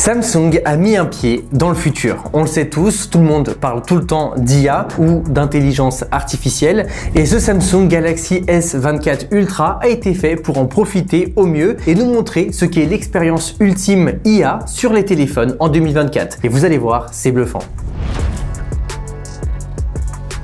Samsung a mis un pied dans le futur. On le sait tous, tout le monde parle tout le temps d'IA ou d'intelligence artificielle et ce Samsung Galaxy S24 Ultra a été fait pour en profiter au mieux et nous montrer ce qu'est l'expérience ultime IA sur les téléphones en 2024. Et vous allez voir, c'est bluffant.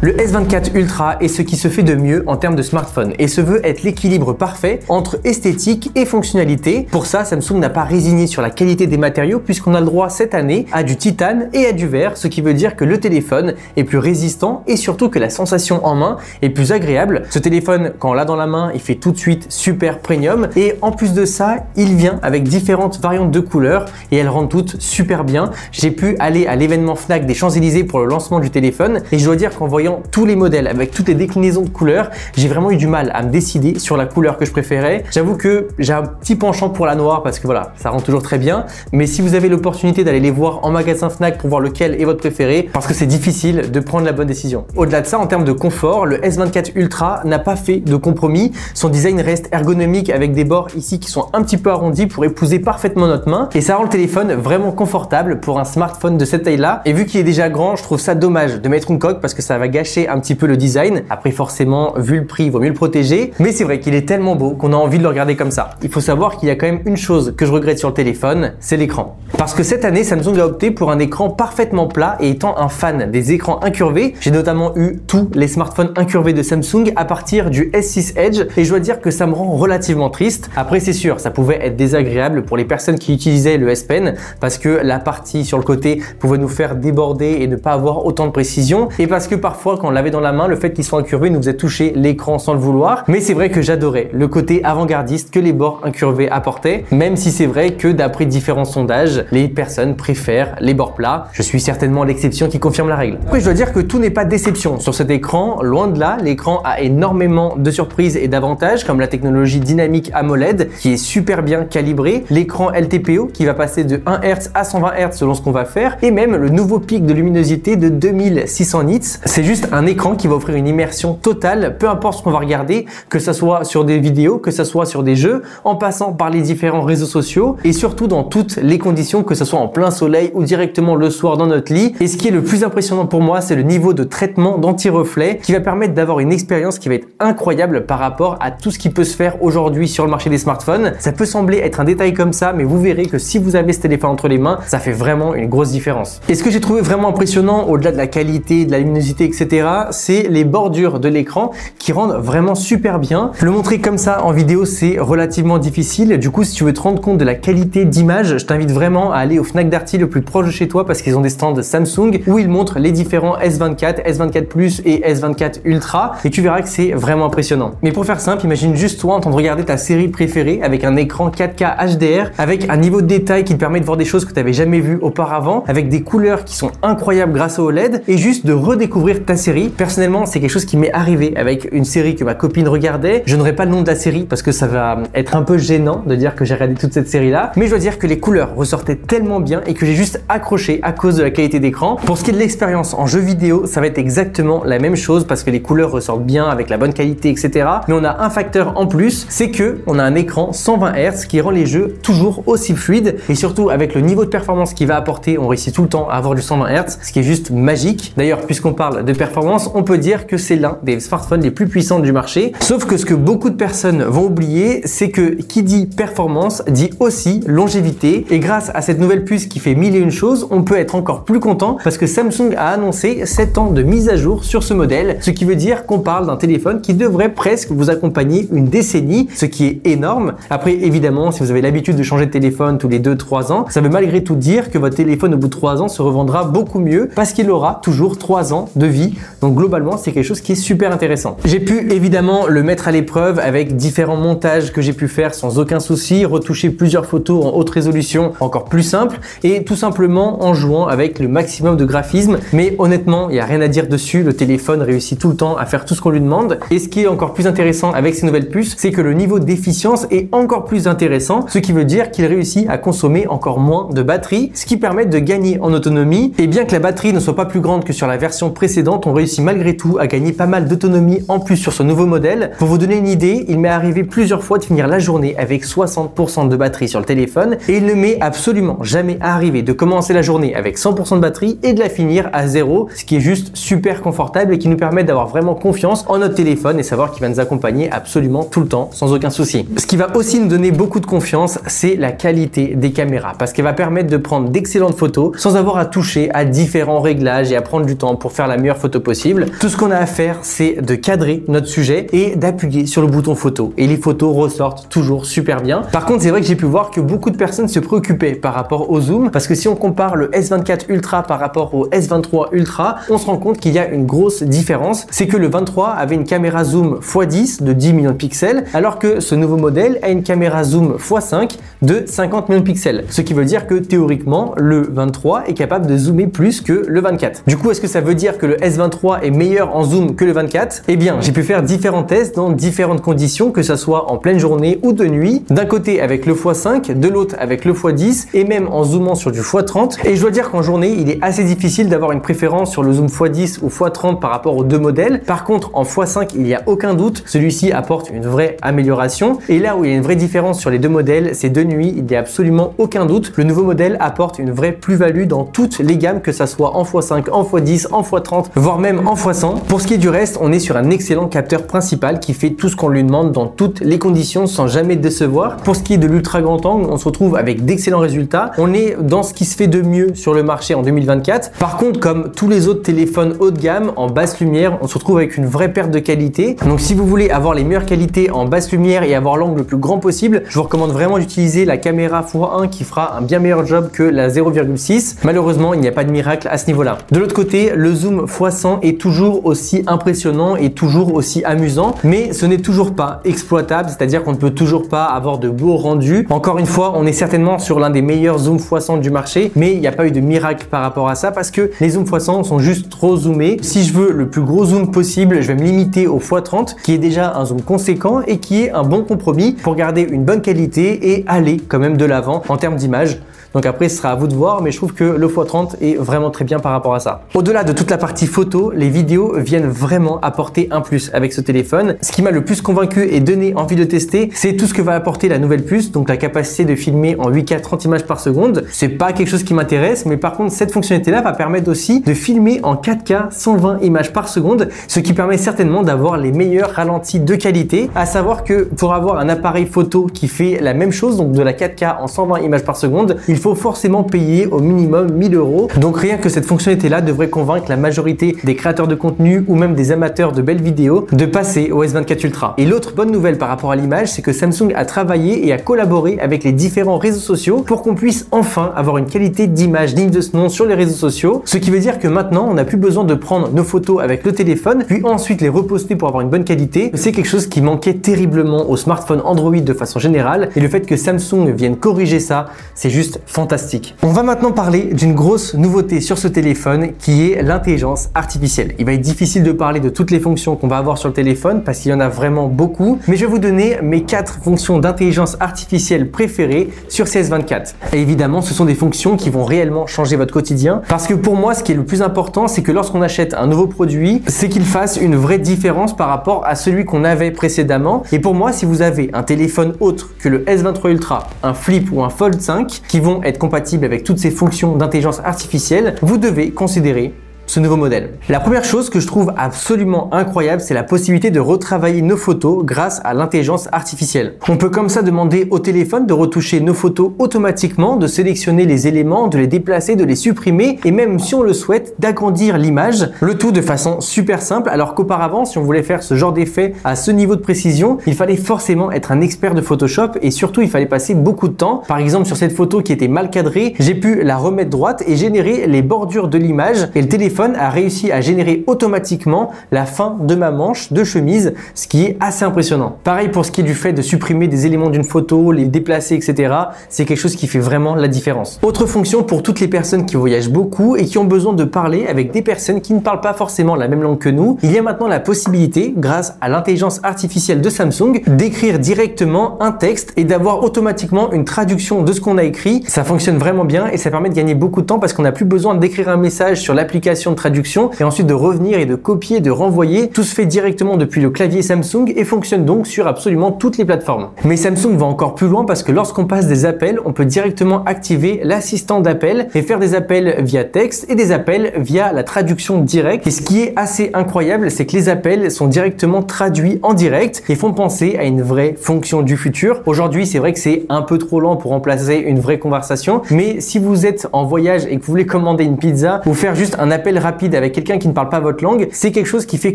Le S24 Ultra est ce qui se fait de mieux en termes de smartphone et se veut être l'équilibre parfait entre esthétique et fonctionnalité. Pour ça, Samsung n'a pas résigné sur la qualité des matériaux puisqu'on a le droit cette année à du titane et à du verre, ce qui veut dire que le téléphone est plus résistant et surtout que la sensation en main est plus agréable. Ce téléphone, quand on l'a dans la main, il fait tout de suite super premium et en plus de ça, il vient avec différentes variantes de couleurs et elles rendent toutes super bien. J'ai pu aller à l'événement Fnac des Champs-Élysées pour le lancement du téléphone et je dois dire qu'en voyant tous les modèles avec toutes les déclinaisons de couleurs, j'ai vraiment eu du mal à me décider sur la couleur que je préférais. J'avoue que j'ai un petit penchant pour la noire parce que voilà, ça rend toujours très bien. Mais si vous avez l'opportunité d'aller les voir en magasin Fnac pour voir lequel est votre préféré, parce que c'est difficile de prendre la bonne décision. Au-delà de ça, en termes de confort, le S24 Ultra n'a pas fait de compromis. Son design reste ergonomique avec des bords ici qui sont un petit peu arrondis pour épouser parfaitement notre main et ça rend le téléphone vraiment confortable pour un smartphone de cette taille-là. Et vu qu'il est déjà grand, je trouve ça dommage de mettre une coque parce que ça va gâcher un petit peu le design. Après forcément, vu le prix, il vaut mieux le protéger. Mais c'est vrai qu'il est tellement beau qu'on a envie de le regarder comme ça. Il faut savoir qu'il y a quand même une chose que je regrette sur le téléphone, c'est l'écran. Parce que cette année, Samsung a opté pour un écran parfaitement plat et étant un fan des écrans incurvés, j'ai notamment eu tous les smartphones incurvés de Samsung à partir du S6 Edge et je dois dire que ça me rend relativement triste. Après c'est sûr, ça pouvait être désagréable pour les personnes qui utilisaient le S Pen parce que la partie sur le côté pouvait nous faire déborder et ne pas avoir autant de précision et parce que parfois quand on l'avait dans la main, le fait qu'ils soient incurvés nous faisait toucher l'écran sans le vouloir. Mais c'est vrai que j'adorais le côté avant-gardiste que les bords incurvés apportaient, même si c'est vrai que d'après différents sondages, les personnes préfèrent les bords plats. Je suis certainement l'exception qui confirme la règle. Après, je dois dire que tout n'est pas déception sur cet écran. Loin de là, l'écran a énormément de surprises et d'avantages comme la technologie dynamique AMOLED qui est super bien calibrée, l'écran LTPO qui va passer de 1 Hz à 120 Hz selon ce qu'on va faire et même le nouveau pic de luminosité de 2600 nits. C'est juste un écran qui va offrir une immersion totale, peu importe ce qu'on va regarder, que ça soit sur des vidéos, que ça soit sur des jeux, en passant par les différents réseaux sociaux et surtout dans toutes les conditions, que ce soit en plein soleil ou directement le soir dans notre lit. Et ce qui est le plus impressionnant pour moi, c'est le niveau de traitement d'anti-reflet qui va permettre d'avoir une expérience qui va être incroyable par rapport à tout ce qui peut se faire aujourd'hui sur le marché des smartphones. Ça peut sembler être un détail comme ça, mais vous verrez que si vous avez ce téléphone entre les mains, ça fait vraiment une grosse différence. Et ce que j'ai trouvé vraiment impressionnant, au-delà de la qualité, de la luminosité, etc., c'est les bordures de l'écran qui rendent vraiment super bien. Le montrer comme ça en vidéo, c'est relativement difficile. Du coup, si tu veux te rendre compte de la qualité d'image, je t'invite vraiment à aller au Fnac Darty le plus proche de chez toi parce qu'ils ont des stands Samsung où ils montrent les différents S24, S24 Plus et S24 Ultra et tu verras que c'est vraiment impressionnant. Mais pour faire simple, imagine juste toi en train de regarder ta série préférée avec un écran 4K HDR, avec un niveau de détail qui te permet de voir des choses que tu n'avais jamais vues auparavant, avec des couleurs qui sont incroyables grâce au OLED et juste de redécouvrir ta série. Personnellement, c'est quelque chose qui m'est arrivé avec une série que ma copine regardait. Je n'aurai pas le nom de la série parce que ça va être un peu gênant de dire que j'ai regardé toute cette série-là, mais je dois dire que les couleurs ressortaient tellement bien et que j'ai juste accroché à cause de la qualité d'écran. Pour ce qui est de l'expérience en jeu vidéo, ça va être exactement la même chose parce que les couleurs ressortent bien avec la bonne qualité, etc. Mais on a un facteur en plus, c'est que on a un écran 120 Hz qui rend les jeux toujours aussi fluides et surtout avec le niveau de performance qu'il va apporter, on réussit tout le temps à avoir du 120 Hz, ce qui est juste magique. D'ailleurs, puisqu'on parle de performance, on peut dire que c'est l'un des smartphones les plus puissants du marché. Sauf que ce que beaucoup de personnes vont oublier, c'est que qui dit performance dit aussi longévité. Et grâce à cette nouvelle puce qui fait mille et une choses, on peut être encore plus content parce que Samsung a annoncé 7 ans de mise à jour sur ce modèle. Ce qui veut dire qu'on parle d'un téléphone qui devrait presque vous accompagner une décennie, ce qui est énorme. Après, évidemment, si vous avez l'habitude de changer de téléphone tous les 2-3 ans, ça veut malgré tout dire que votre téléphone au bout de 3 ans se revendra beaucoup mieux parce qu'il aura toujours 3 ans de vie. Donc globalement, c'est quelque chose qui est super intéressant. J'ai pu évidemment le mettre à l'épreuve avec différents montages que j'ai pu faire sans aucun souci, retoucher plusieurs photos en haute résolution encore plus simple et tout simplement en jouant avec le maximum de graphisme. Mais honnêtement, il n'y a rien à dire dessus. Le téléphone réussit tout le temps à faire tout ce qu'on lui demande. Et ce qui est encore plus intéressant avec ces nouvelles puces, c'est que le niveau d'efficience est encore plus intéressant, ce qui veut dire qu'il réussit à consommer encore moins de batterie, ce qui permet de gagner en autonomie. Et bien que la batterie ne soit pas plus grande que sur la version précédente, S30 ont réussi malgré tout à gagner pas mal d'autonomie en plus sur ce nouveau modèle. Pour vous donner une idée, il m'est arrivé plusieurs fois de finir la journée avec 60% de batterie sur le téléphone et il ne m'est absolument jamais arrivé de commencer la journée avec 100% de batterie et de la finir à 0, ce qui est juste super confortable et qui nous permet d'avoir vraiment confiance en notre téléphone et savoir qu'il va nous accompagner absolument tout le temps sans aucun souci. Ce qui va aussi nous donner beaucoup de confiance, c'est la qualité des caméras parce qu'elle va permettre de prendre d'excellentes photos sans avoir à toucher à différents réglages et à prendre du temps pour faire la meilleure photo possible. Tout ce qu'on a à faire, c'est de cadrer notre sujet et d'appuyer sur le bouton photo et les photos ressortent toujours super bien. Par contre, c'est vrai que j'ai pu voir que beaucoup de personnes se préoccupaient par rapport au zoom parce que si on compare le S24 Ultra par rapport au S23 Ultra, on se rend compte qu'il y a une grosse différence. C'est que le 23 avait une caméra zoom x10 de 10 millions de pixels alors que ce nouveau modèle a une caméra zoom x5 de 50 millions de pixels. Ce qui veut dire que théoriquement, le 23 est capable de zoomer plus que le 24. Du coup, est-ce que ça veut dire que le S23 est meilleur en zoom que le 24? Eh bien, j'ai pu faire différents tests dans différentes conditions, que ça soit en pleine journée ou de nuit. D'un côté avec le x5, de l'autre avec le x10 et même en zoomant sur du x30. Et je dois dire qu'en journée, il est assez difficile d'avoir une préférence sur le zoom x10 ou x30 par rapport aux deux modèles. Par contre, en x5, il n'y a aucun doute, celui-ci apporte une vraie amélioration. Et là où il y a une vraie différence sur les deux modèles, c'est de nuit, il n'y a absolument aucun doute. Le nouveau modèle apporte une vraie plus-value dans toutes les gammes, que ça soit en x5, en x10, en x30, voire même en x100. Pour ce qui est du reste, on est sur un excellent capteur principal qui fait tout ce qu'on lui demande dans toutes les conditions sans jamais décevoir. Pour ce qui est de l'ultra grand angle, on se retrouve avec d'excellents résultats. On est dans ce qui se fait de mieux sur le marché en 2024. Par contre, comme tous les autres téléphones haut de gamme, en basse lumière, on se retrouve avec une vraie perte de qualité. Donc si vous voulez avoir les meilleures qualités en basse lumière et avoir l'angle le plus grand possible, je vous recommande vraiment d'utiliser la caméra x1 qui fera un bien meilleur job que la 0,6. Malheureusement, il n'y a pas de miracle à ce niveau-là. De l'autre côté, le zoom x100 est toujours aussi impressionnant et toujours aussi amusant, mais ce n'est toujours pas exploitable, c'est-à-dire qu'on ne peut toujours pas avoir de beaux rendus. Encore une fois, on est certainement sur l'un des meilleurs zooms x100 du marché, mais il n'y a pas eu de miracle par rapport à ça parce que les zooms x100 sont juste trop zoomés. Si je veux le plus gros zoom possible, je vais me limiter au x30 qui est déjà un zoom conséquent et qui est un bon compromis pour garder une bonne qualité et aller quand même de l'avant en termes d'image. Donc après, ce sera à vous de voir, mais je trouve que le x30 est vraiment très bien par rapport à ça. Au-delà de toute la partie photo, les vidéos viennent vraiment apporter un plus avec ce téléphone. Ce qui m'a le plus convaincu et donné envie de tester, c'est tout ce que va apporter la nouvelle puce, donc la capacité de filmer en 8K 30 images par seconde. C'est pas quelque chose qui m'intéresse, mais par contre, cette fonctionnalité-là va permettre aussi de filmer en 4K 120 images par seconde, ce qui permet certainement d'avoir les meilleurs ralentis de qualité. À savoir que pour avoir un appareil photo qui fait la même chose, donc de la 4K en 120 images par seconde, il faut forcément payer au minimum 1000 €. Donc rien que cette fonctionnalité-là devrait convaincre la majorité des créateurs de contenu ou même des amateurs de belles vidéos de passer au S24 Ultra. Et l'autre bonne nouvelle par rapport à l'image, c'est que Samsung a travaillé et a collaboré avec les différents réseaux sociaux pour qu'on puisse enfin avoir une qualité d'image digne de ce nom sur les réseaux sociaux. Ce qui veut dire que maintenant, on n'a plus besoin de prendre nos photos avec le téléphone, puis ensuite les reposter pour avoir une bonne qualité. C'est quelque chose qui manquait terriblement aux smartphones Android de façon générale. Et le fait que Samsung vienne corriger ça, c'est juste fantastique. On va maintenant parler d'une grosse nouveauté sur ce téléphone qui est l'intelligence artificielle. Il va être difficile de parler de toutes les fonctions qu'on va avoir sur le téléphone parce qu'il y en a vraiment beaucoup, mais je vais vous donner mes 4 fonctions d'intelligence artificielle préférées sur CS24. Et évidemment, ce sont des fonctions qui vont réellement changer votre quotidien parce que pour moi, ce qui est le plus important, c'est que lorsqu'on achète un nouveau produit, c'est qu'il fasse une vraie différence par rapport à celui qu'on avait précédemment. Et pour moi, si vous avez un téléphone autre que le S23 Ultra, un Flip ou un Fold 5 qui vont être compatibles avec toutes ces fonctions d'intelligence artificielle, vous devez considérer ce nouveau modèle. La première chose que je trouve absolument incroyable, c'est la possibilité de retravailler nos photos grâce à l'intelligence artificielle. On peut comme ça demander au téléphone de retoucher nos photos automatiquement, de sélectionner les éléments, de les déplacer, de les supprimer et même si on le souhaite, d'agrandir l'image, le tout de façon super simple, alors qu'auparavant, si on voulait faire ce genre d'effet à ce niveau de précision, il fallait forcément être un expert de Photoshop et surtout, il fallait passer beaucoup de temps. Par exemple, sur cette photo qui était mal cadrée, j'ai pu la remettre droite et générer les bordures de l'image et le téléphone a réussi à générer automatiquement la fin de ma manche de chemise, ce qui est assez impressionnant. Pareil pour ce qui est du fait de supprimer des éléments d'une photo, les déplacer, etc. C'est quelque chose qui fait vraiment la différence. Autre fonction pour toutes les personnes qui voyagent beaucoup et qui ont besoin de parler avec des personnes qui ne parlent pas forcément la même langue que nous, il y a maintenant la possibilité, grâce à l'intelligence artificielle de Samsung, d'écrire directement un texte et d'avoir automatiquement une traduction de ce qu'on a écrit. Ça fonctionne vraiment bien et ça permet de gagner beaucoup de temps parce qu'on n'a plus besoin d'écrire un message sur l'application de traduction et ensuite de revenir et de copier, de renvoyer. Tout se fait directement depuis le clavier Samsung et fonctionne donc sur absolument toutes les plateformes. Mais Samsung va encore plus loin parce que lorsqu'on passe des appels, on peut directement activer l'assistant d'appel et faire des appels via texte et des appels via la traduction directe. Et ce qui est assez incroyable, c'est que les appels sont directement traduits en direct et font penser à une vraie fonction du futur. Aujourd'hui, c'est vrai que c'est un peu trop lent pour remplacer une vraie conversation, mais si vous êtes en voyage et que vous voulez commander une pizza ou faire juste un appel rapide avec quelqu'un qui ne parle pas votre langue, c'est quelque chose qui fait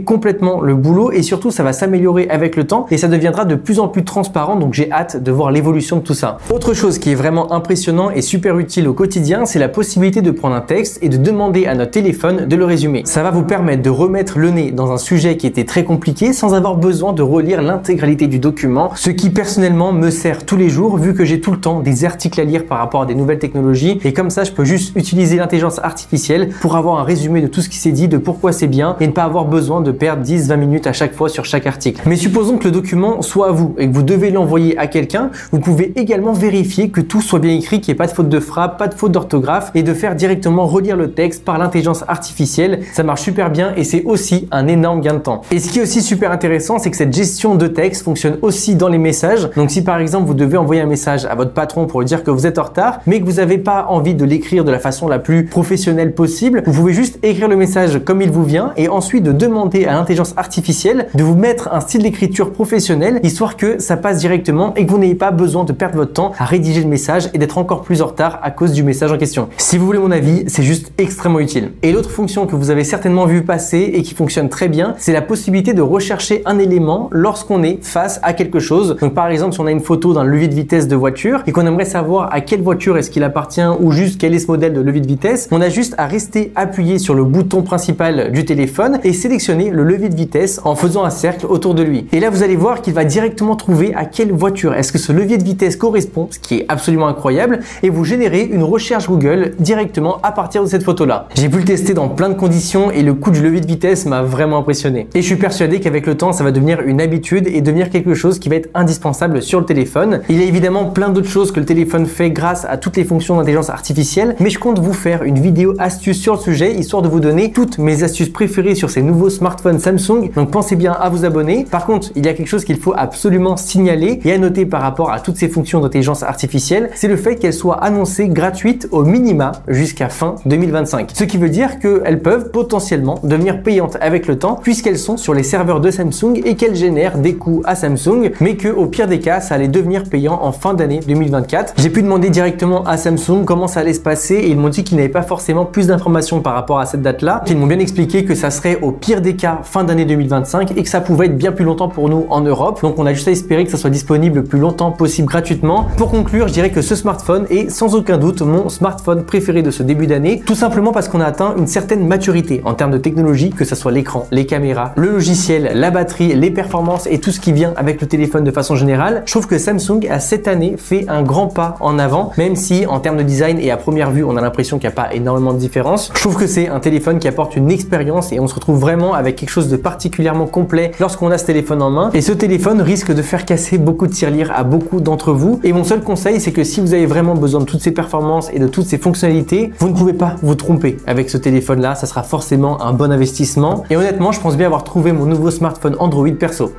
complètement le boulot et surtout ça va s'améliorer avec le temps et ça deviendra de plus en plus transparent, donc j'ai hâte de voir l'évolution de tout ça. Autre chose qui est vraiment impressionnant et super utile au quotidien, c'est la possibilité de prendre un texte et de demander à notre téléphone de le résumer. Ça va vous permettre de remettre le nez dans un sujet qui était très compliqué sans avoir besoin de relire l'intégralité du document, ce qui personnellement me sert tous les jours vu que j'ai tout le temps des articles à lire par rapport à des nouvelles technologies et comme ça je peux juste utiliser l'intelligence artificielle pour avoir un résumé de tout ce qui s'est dit, de pourquoi c'est bien et ne pas avoir besoin de perdre 10-20 minutes à chaque fois sur chaque article. Mais supposons que le document soit à vous et que vous devez l'envoyer à quelqu'un, vous pouvez également vérifier que tout soit bien écrit, qu'il n'y ait pas de faute de frappe, pas de faute d'orthographe et de faire directement relire le texte par l'intelligence artificielle. Ça marche super bien et c'est aussi un énorme gain de temps. Et ce qui est aussi super intéressant, c'est que cette gestion de texte fonctionne aussi dans les messages. Donc si par exemple vous devez envoyer un message à votre patron pour lui dire que vous êtes en retard, mais que vous n'avez pas envie de l'écrire de la façon la plus professionnelle possible, vous pouvez juste écrire le message comme il vous vient et ensuite de demander à l'intelligence artificielle de vous mettre un style d'écriture professionnel, histoire que ça passe directement et que vous n'ayez pas besoin de perdre votre temps à rédiger le message et d'être encore plus en retard à cause du message en question. Si vous voulez mon avis, c'est juste extrêmement utile. Et l'autre fonction que vous avez certainement vu passer et qui fonctionne très bien, c'est la possibilité de rechercher un élément lorsqu'on est face à quelque chose. Donc par exemple, si on a une photo d'un levier de vitesse de voiture et qu'on aimerait savoir à quelle voiture est-ce qu'il appartient ou juste quel est ce modèle de levier de vitesse, on a juste à rester appuyé sur le bouton principal du téléphone et sélectionner le levier de vitesse en faisant un cercle autour de lui. Et là, vous allez voir qu'il va directement trouver à quelle voiture est-ce que ce levier de vitesse correspond, ce qui est absolument incroyable, et vous générez une recherche Google directement à partir de cette photo-là. J'ai pu le tester dans plein de conditions et le coup du levier de vitesse m'a vraiment impressionné. Et je suis persuadé qu'avec le temps, ça va devenir une habitude et devenir quelque chose qui va être indispensable sur le téléphone. Il y a évidemment plein d'autres choses que le téléphone fait grâce à toutes les fonctions d'intelligence artificielle, mais je compte vous faire une vidéo astuce sur le sujet, histoire de vous donner toutes mes astuces préférées sur ces nouveaux smartphones Samsung. Donc pensez bien à vous abonner. Par contre, il y a quelque chose qu'il faut absolument signaler et à noter par rapport à toutes ces fonctions d'intelligence artificielle, c'est le fait qu'elles soient annoncées gratuites au minima jusqu'à fin 2025. Ce qui veut dire qu'elles peuvent potentiellement devenir payantes avec le temps puisqu'elles sont sur les serveurs de Samsung et qu'elles génèrent des coûts à Samsung, mais que au pire des cas, ça allait devenir payant en fin d'année 2024. J'ai pu demander directement à Samsung comment ça allait se passer et ils m'ont dit qu'ils n'avaient pas forcément plus d'informations par rapport à cette date-là. Ils m'ont bien expliqué que ça serait au pire des cas fin d'année 2025 et que ça pouvait être bien plus longtemps pour nous en Europe. Donc on a juste à espérer que ça soit disponible le plus longtemps possible gratuitement. Pour conclure, je dirais que ce smartphone est sans aucun doute mon smartphone préféré de ce début d'année, tout simplement parce qu'on a atteint une certaine maturité en termes de technologie, que ce soit l'écran, les caméras, le logiciel, la batterie, les performances et tout ce qui vient avec le téléphone de façon générale. Je trouve que Samsung a cette année fait un grand pas en avant, même si en termes de design et à première vue on a l'impression qu'il n'y a pas énormément de différence. Je trouve que c'est un téléphone qui apporte une expérience et on se retrouve vraiment avec quelque chose de particulièrement complet lorsqu'on a ce téléphone en main, et ce téléphone risque de faire casser beaucoup de tirelires à beaucoup d'entre vous. Et mon seul conseil, c'est que si vous avez vraiment besoin de toutes ces performances et de toutes ces fonctionnalités, vous ne pouvez pas vous tromper avec ce téléphone là, ça sera forcément un bon investissement. Et honnêtement, je pense bien avoir trouvé mon nouveau smartphone Android perso.